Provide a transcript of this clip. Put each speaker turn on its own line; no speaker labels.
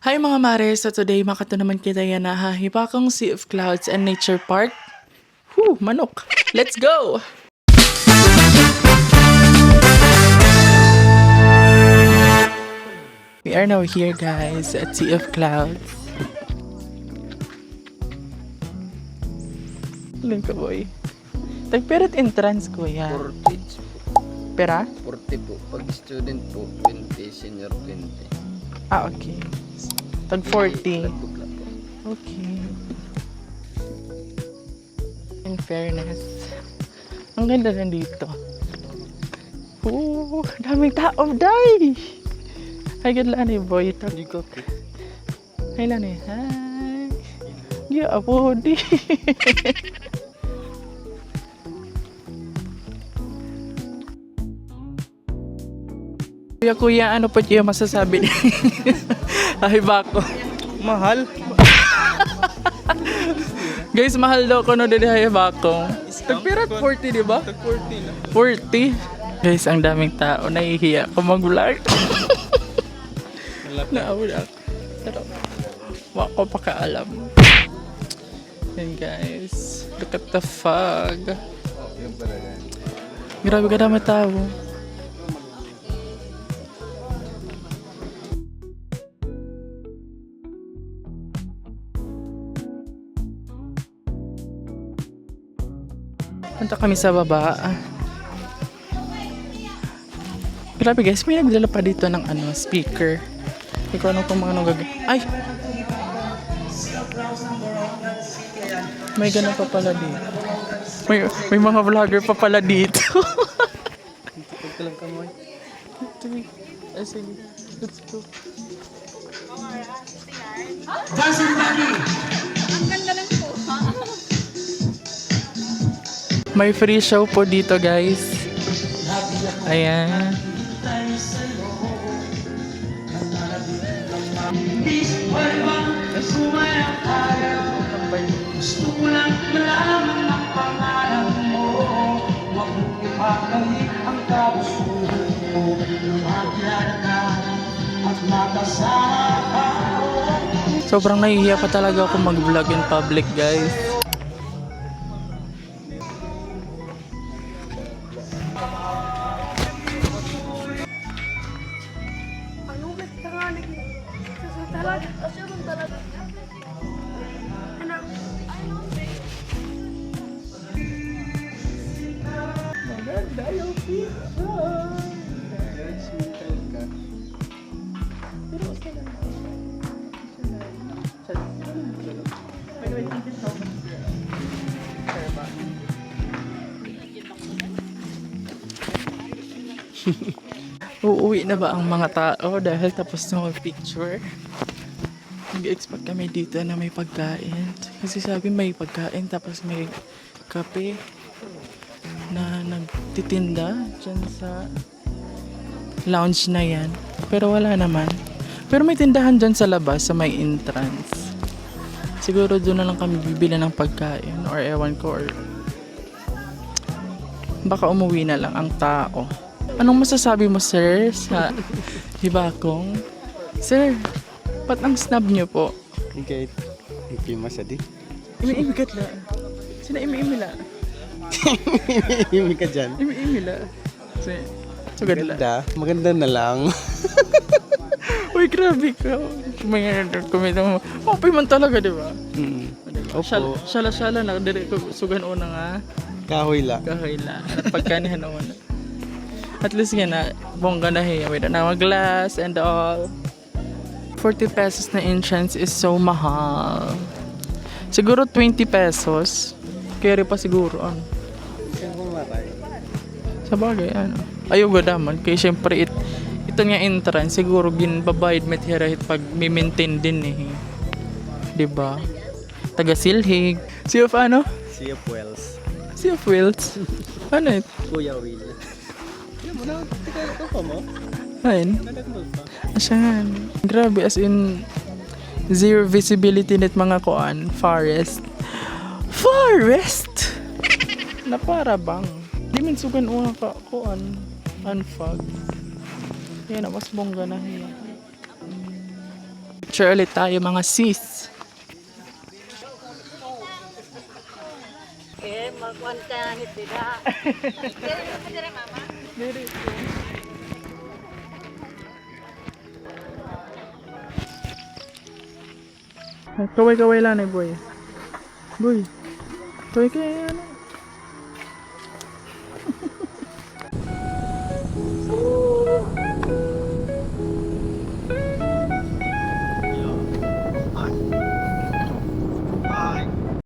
Hi mga mare! So today makato naman kita yan na hahibakang Sea of Clouds and Nature Park. Manok! Let's go! We are now here guys at Sea of Clouds. Alam ka boy. Tagperat entrance ko yan.
40
Pera?
40 po. Pag student po, 20, senior 20.
Okay. Tag 40.
Nagbukla po.
Okay. In fairness, ang ganda rin dito. Daming tao, day! Ay, good lang eh, boy.
Hindi ko po.
Ay, lang eh. Hi. Yeah, po, di. Kuya, ano po yung masasabi niya? Ay, bako.
Mahal?
Guys, mahal daw ko no din ay bako. Tagpirat 40, di ba?
Tag 40 na.
40. Guys, ang daming tao. Nahihiya ko mag-vlog. Naawala ako. Pero, wala ko pakaalam. Yan guys. Look at the fog. Grabe ka dami tao. Punta kami sa baba. Grabe guys, may nagdala pa dito ng speaker. Hindi ko alam kung mga Ay! May ganun pa pala dito. May mga vlogger pa pala dito.
Tag ka lang kamoy.
Sige, let's go. May free show po dito guys. Ayan.
Gusto ko lang malaman ang pangalan mo. Huwag mong ipakalit ang kabusuhan mo. Lumagyan ka at makasama.
Sobrang nahihiya pa talaga ako mag-vlog in public guys. Uuwi na ba ang mga tao dahil tapos na mag-picture? Nag-expect kami dito na may pagkain. Kasi sabi may pagkain tapos may kape na nagtitinda dyan sa lounge na yan. Pero wala naman. Pero may tindahan dyan sa labas sa may entrance. Siguro doon na lang kami bibili ng pagkain or ewan ko or baka umuwi na lang ang tao. Anong masasabi mo sir sa hibakong? Sir, ba't ang snub nyo po?
Okay. Hindi masadi.
Imi-imigat la. Sina imi-imila?
Himi ka dyan.
Imi-imila. Sugad la.
Maganda na lang.
Uy, grabe ka. May kumita mo. Okay man talaga, di ba?
Opo.
Shala-shala na. Dire ko sugan una nga.
Kahoy la.
Kahila. Pagkanihan una. At least nga na, bongga na hiya. With na glass and all. 40 pesos na entrance is so mahal. Siguro 20 pesos. Carry pa siguro. Sa bagay, ayaw gadaman. Kaya syempre, ito nga entrance, siguro ginbabayad met hirahit pag may-maintain din eh. Diba? Taga-Silhig. Sea of ano?
Sea of Wells.
Sea of Wheels. Ano ito?
Kuya Will. Ito pa mo?
Ayun. Asyan. Grabe, as in, zero visibility net mga kuan. Forest. Forest! Na para bang? Di man sugan una ka kuan. Unfog. Yan na, mas bongga na hiya. Picture ulit tayo mga sis. Kaway-kaway lang boy. Boy. Kaway kaya ano?